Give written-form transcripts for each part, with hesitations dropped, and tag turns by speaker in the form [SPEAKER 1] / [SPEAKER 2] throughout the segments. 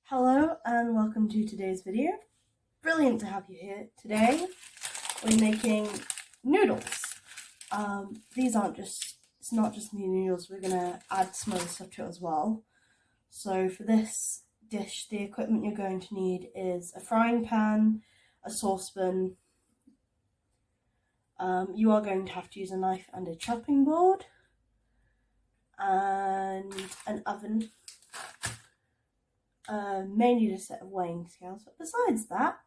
[SPEAKER 1] Hello and welcome to today's video. Brilliant to have you here. Today we're making noodles. It's not just the noodles, we're gonna add some other stuff to it as well. So for this dish, the equipment you're going to need is a frying pan, a saucepan. You are going to have to use a knife and a chopping board, and an oven. May need a set of weighing scales, but besides that,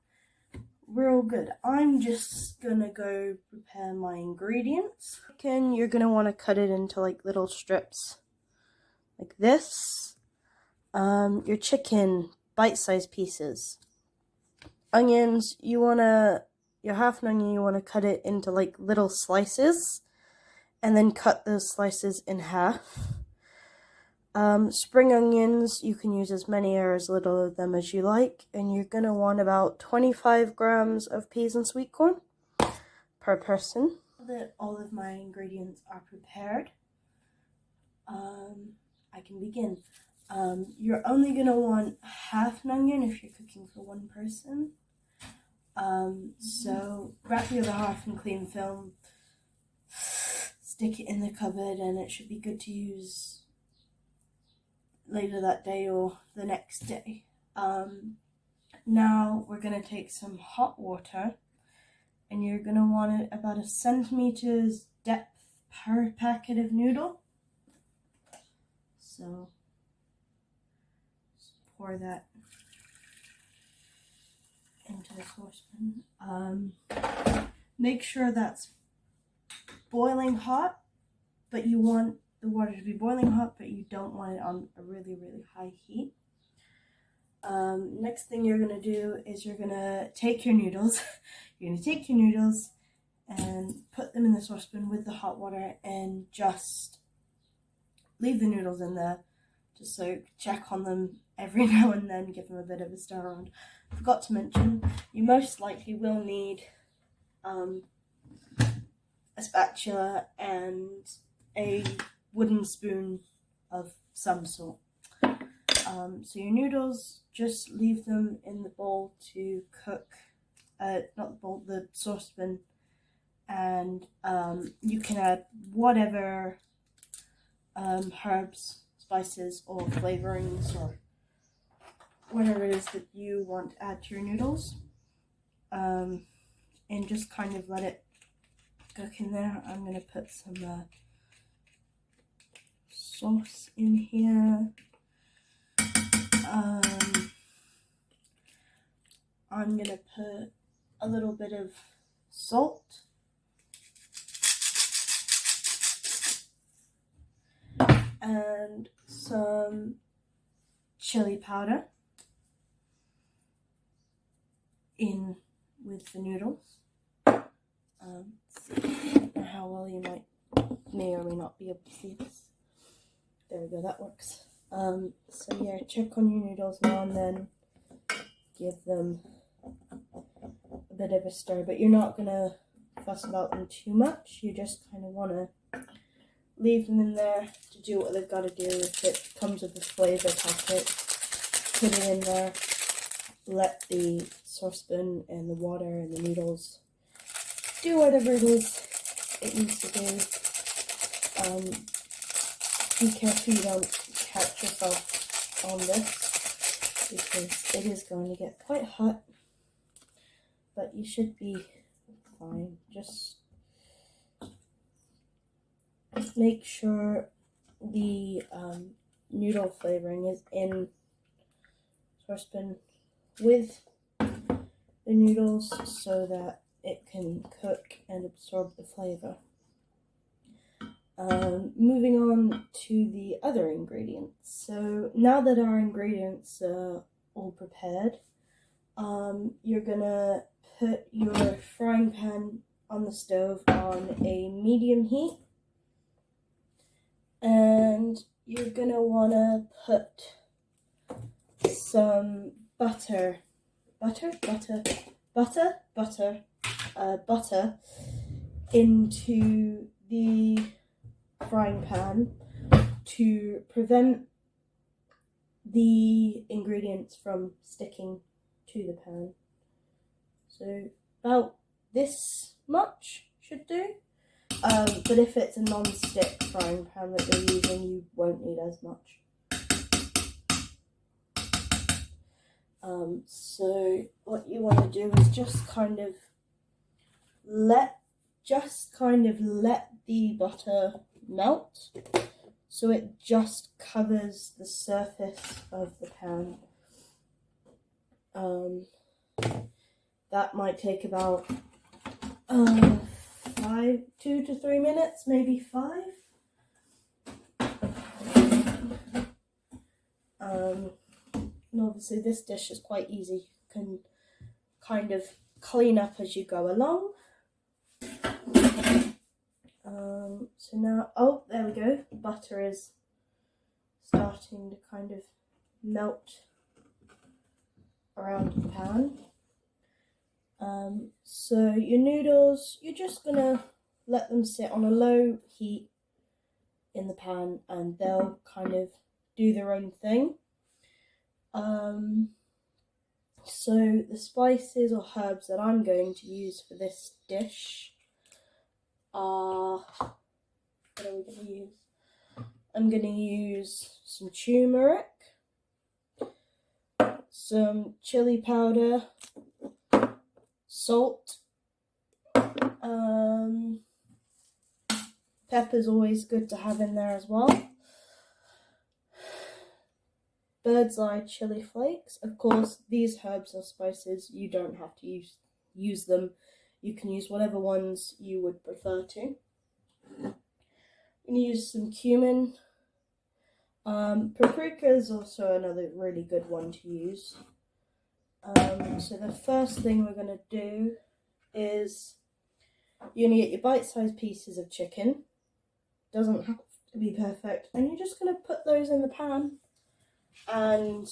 [SPEAKER 1] we're all good. I'm just gonna go prepare my ingredients. You're gonna want to cut it into like little strips like this. Your chicken, bite-sized pieces. Onions, your half an onion, you want to cut it into like little slices and then cut those slices in half. Spring onions, you can use as many or as little of them as you like, and you're going to want about 25 grams of peas and sweet corn per person. Now that all of my ingredients are prepared, I can begin. You're only going to want half an onion if you're cooking for one person. So wrap the other half in cling film, stick it in the cupboard, and it should be good to use later that day or the next day. Now we're going to take some hot water, and you're going to want it about 1 centimeter's depth per packet of noodle. So just pour that into the saucepan. Make sure that's boiling hot, but you want the water to be boiling hot, but you don't want it on a really, really high heat. Next thing you're going to do is you're going to take your noodles. You're going to take your noodles and put them in the saucepan with the hot water and just leave the noodles in there. Just so check on them every now and then, give them a bit of a stir around. I forgot to mention, you most likely will need a spatula and a wooden spoon of some sort. So your noodles, just leave them in the bowl to cook, not the bowl, the saucepan, and you can add whatever herbs, spices, or flavorings, or whatever it is that you want to add to your noodles, and just kind of let it cook in there. I'm going to put some sauce in here. I'm gonna put a little bit of salt, and some chili powder in with the noodles. I don't know how well you may or may not be able to see this. There we go, that works. So yeah, check on your noodles now and then. Give them a bit of a stir, but you're not going to fuss about them too much. You just kind of want to leave them in there to do what they've got to do. If it comes with a flavor packet, put it in there. Let the saucepan and the water and the noodles do whatever it is it needs to do. Be careful you don't catch yourself on this, because it is going to get quite hot, but you should be fine. Just make sure the noodle flavoring is in saucepan with the noodles so that it can cook and absorb the flavor. Moving on to the other ingredients. So now that our ingredients are all prepared, you're gonna put your frying pan on the stove on a medium heat, and you're gonna wanna put some butter into the frying pan to prevent the ingredients from sticking to the pan. So about this much should do. But if it's a non-stick frying pan that you're using, you won't need as much. So what you want to do is just kind of let the butter melt, so it just covers the surface of the pan. That might take about 2 to 3 minutes, maybe 5. And obviously this dish is quite easy. You can kind of clean up as you go along. So now, oh, there we go. The butter is starting to kind of melt around the pan. So your noodles, you're just gonna let them sit on a low heat in the pan, and they'll kind of do their own thing. So the spices or herbs that I'm going to use for this dish are, what are we going to use? I'm going to use some turmeric, some chili powder, salt, pepper's always good to have in there as well. Bird's eye chili flakes. Of course, these herbs or spices, you don't have to use them. You can use whatever ones you would prefer to. I'm going to use some cumin. Paprika is also another really good one to use. So the first thing we're going to do is you're going to get your bite-sized pieces of chicken. Doesn't have to be perfect. And you're just going to put those in the pan and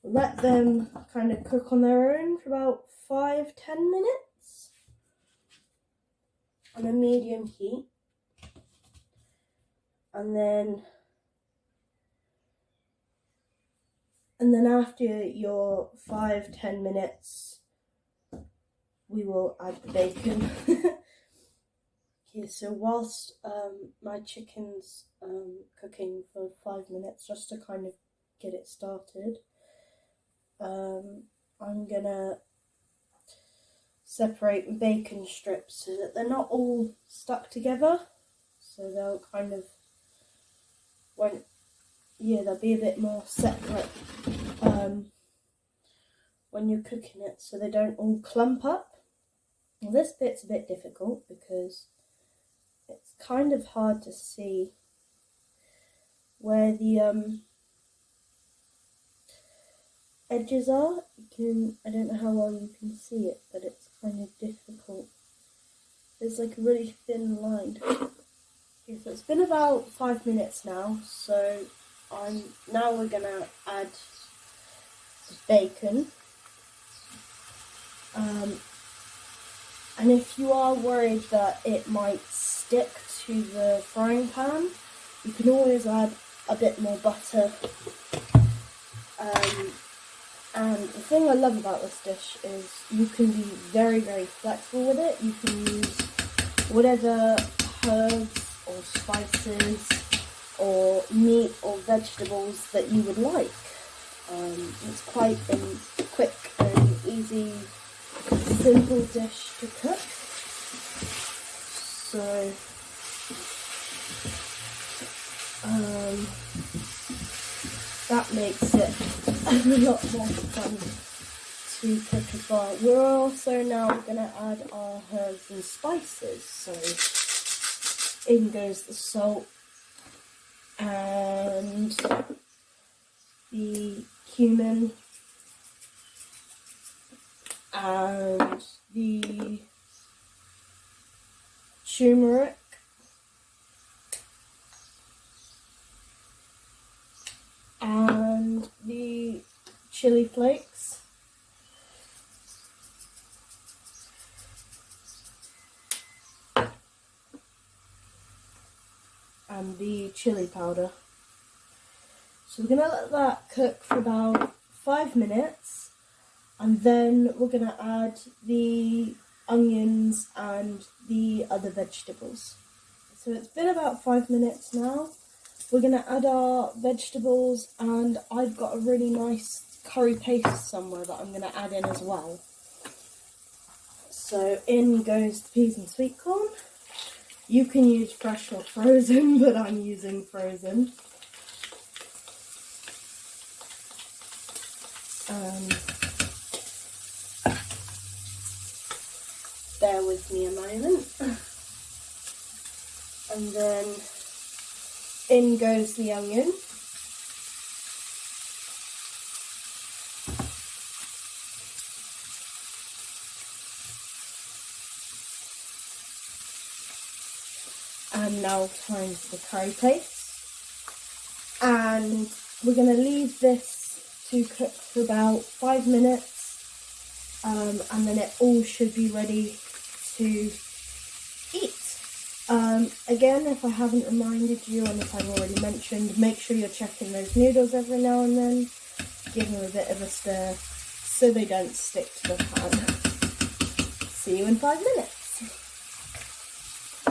[SPEAKER 1] let them kind of cook on their own for about 5-10 minutes on a medium heat. And then after your 5-10 minutes, we will add the bacon. Okay, so whilst my chicken's cooking for 5 minutes, just to kind of get it started, I'm gonna separate the bacon strips so that they're not all stuck together. So they'll kind of they'll be a bit more separate when you're cooking it, so they don't all clump up. Well, this bit's a bit difficult because it's kind of hard to see where the edges are. I don't know how well you can see it, but it's kind of difficult. There's like a really thin line. Okay, so it's been about 5 minutes now, so we're gonna add the bacon. And if you are worried that it might stick to the frying pan, you can always add a bit more butter. And the thing I love about this dish is you can be very, very flexible with it. You can use whatever herbs or spices or meat or vegetables that you would like. It's quite a quick and easy, simple dish to cook. So that makes it a lot more fun to cook as well. We're also now going to add our herbs and spices. So in goes the salt and the cumin and the turmeric and the chili flakes and the chili powder. So we're going to let that cook for about 5 minutes, and then we're going to add the onions and the other vegetables. So it's been about 5 minutes now. We're going to add our vegetables, and I've got a really nice curry paste somewhere that I'm going to add in as well. So in goes the peas and sweet corn. You can use fresh or frozen, but I'm using frozen. Bear with me a moment. And then in goes the onion. And now time for the curry paste. And we're going to leave this to cook for about 5 minutes, and then it all should be ready to eat. Again, if I haven't reminded you, and if I've already mentioned, make sure you're checking those noodles every now and then. Give them a bit of a stir so they don't stick to the pan. See you in 5 minutes.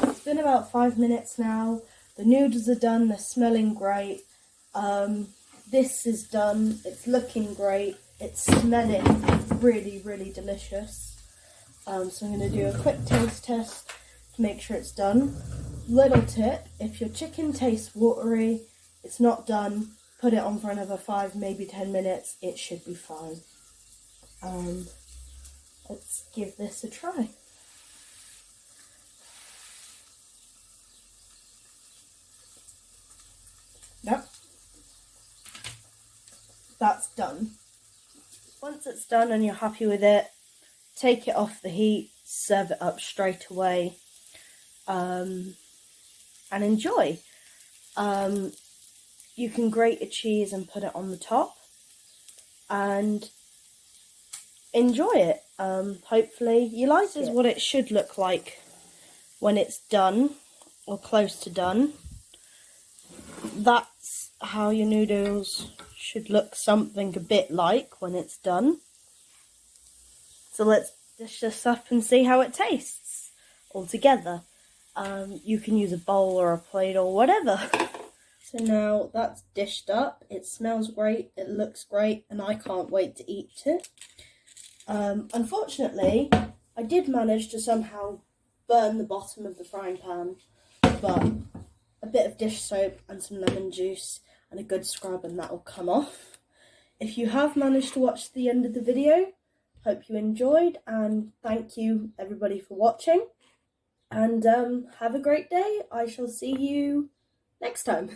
[SPEAKER 1] It's been about 5 minutes now. The noodles are done, they're smelling great. This is done, it's looking great, it's smelling really, really delicious. So I'm going to do a quick taste test to make sure it's done. Little tip, if your chicken tastes watery, it's not done, put it on for another 5, maybe 10 minutes, it should be fine. Let's give this a try. Yep. That's done. Once it's done and you're happy with it, take it off the heat, serve it up straight away, and enjoy. You can grate a cheese and put it on the top and enjoy it. Hopefully you like it. This is what it should look like when it's done, or close to done. That's how your noodles should look, something a bit like when it's done. So let's dish this up and see how it tastes all together. You can use a bowl or a plate or whatever. So now that's dished up. It smells great, it looks great, and I can't wait to eat it. Unfortunately, I did manage to somehow burn the bottom of the frying pan, but a bit of dish soap and some lemon juice and a good scrub and that'll come off. If you have managed to watch the end of the video, hope you enjoyed, and thank you everybody for watching, and have a great day. I shall see you next time.